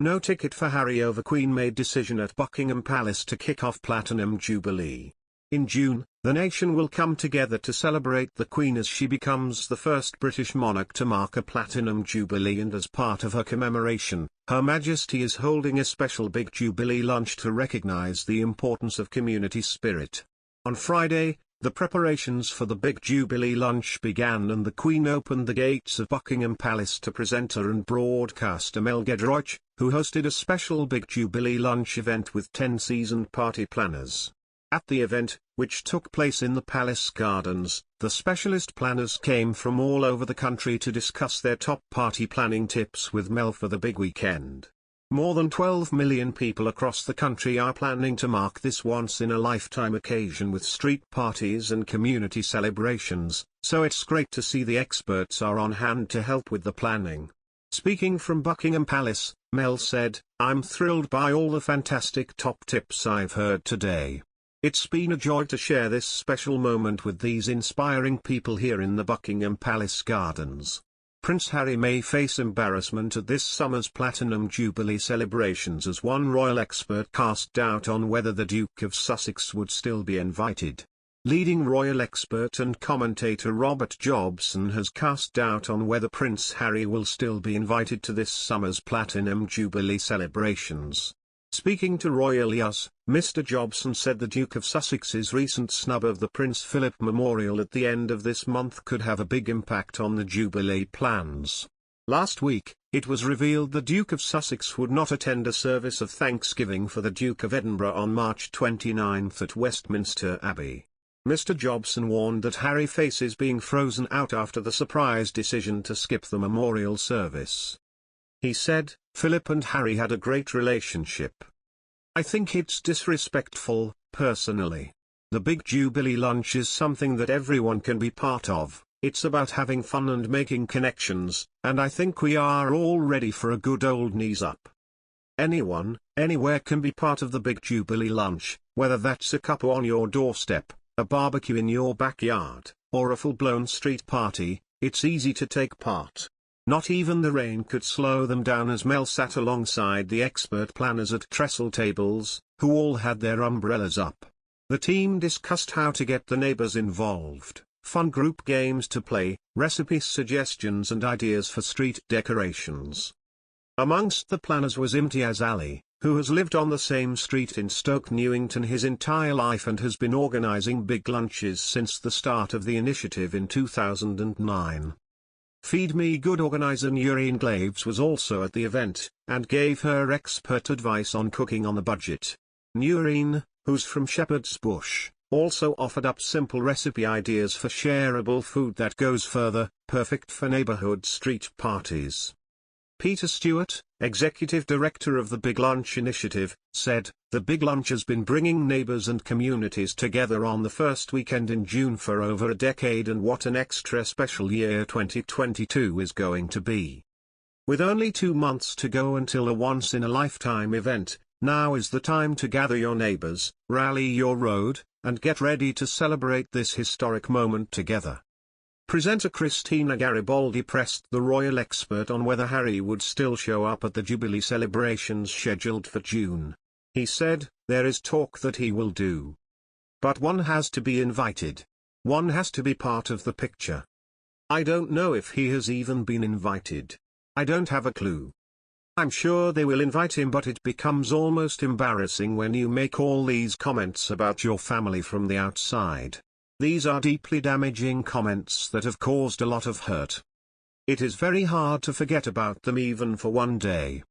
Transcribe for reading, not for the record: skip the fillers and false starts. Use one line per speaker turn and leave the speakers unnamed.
No ticket for Harry over Queen made decision at Buckingham Palace to kick off Platinum Jubilee. In June, the nation will come together to celebrate the Queen as she becomes the first British monarch to mark a Platinum Jubilee, and as part of her commemoration, Her Majesty is holding a special Big Jubilee lunch to recognise the importance of community spirit. On Friday, the preparations for the Big Jubilee lunch began and the Queen opened the gates of Buckingham Palace to presenter and broadcaster Meghan, who hosted a special Big Jubilee lunch event with 10 seasoned party planners. At the event, which took place in the palace gardens, the specialist planners came from all over the country to discuss their top party planning tips with Mel for the big weekend. More than 12 million people across the country are planning to mark this once-in-a-lifetime occasion with street parties and community celebrations, so it's great to see the experts are on hand to help with the planning. Speaking from Buckingham Palace, Mel said, "I'm thrilled by all the fantastic top tips I've heard today. It's been a joy to share this special moment with these inspiring people here in the Buckingham Palace gardens." Prince Harry may face embarrassment at this summer's Platinum Jubilee celebrations as one royal expert cast doubt on whether the Duke of Sussex would still be invited. Leading royal expert and commentator Robert Jobson has cast doubt on whether Prince Harry will still be invited to this summer's Platinum Jubilee celebrations. Speaking to Royal News, Mr. Jobson said the Duke of Sussex's recent snub of the Prince Phillip Memorial at the end of this month could have a big impact on the Jubilee plans. Last week, it was revealed the Duke of Sussex would not attend a service of thanksgiving for the Duke of Edinburgh on March 29 at Westminster Abbey. Mr. Jobson warned that Harry faces being frozen out after the surprise decision to skip the memorial service. He said, "Philip and Harry had a great relationship. I think it's disrespectful, personally. The Big Jubilee lunch is something that everyone can be part of, it's about having fun and making connections, and I think we are all ready for a good old knees up. Anyone, anywhere can be part of the Big Jubilee lunch, whether that's a cuppa on your doorstep, a barbecue in your backyard, or a full-blown street party, it's easy to take part. Not even the rain could slow them down," as Mel sat alongside the expert planners at trestle tables, who all had their umbrellas up. The team discussed how to get the neighbors involved, fun group games to play, recipe suggestions and ideas for street decorations. Amongst the planners was Imtiaz Ali, who has lived on the same street in Stoke Newington his entire life and has been organizing big lunches since the start of the initiative in 2009. Feed Me Good organizer Noreen Glaves was also at the event, and gave her expert advice on cooking on a budget. Noreen, who's from Shepherd's Bush, also offered up simple recipe ideas for shareable food that goes further, perfect for neighborhood street parties. Peter Stewart, executive director of the Big Lunch Initiative, said, "The Big Lunch has been bringing neighbors and communities together on the first weekend in June for over a decade, and what an extra special year 2022 is going to be. With only 2 months to go until a once-in-a-lifetime event, now is the time to gather your neighbors, rally your road, and get ready to celebrate this historic moment together." Presenter Christina Garibaldi pressed the royal expert on whether Harry would still show up at the Jubilee celebrations scheduled for June. He said, "There is talk that he will do. But one has to be invited. One has to be part of the picture. I don't know if he has even been invited. I don't have a clue. I'm sure they will invite him, but it becomes almost embarrassing when you make all these comments about your family from the outside. These are deeply damaging comments that have caused a lot of hurt. It is very hard to forget about them even for one day.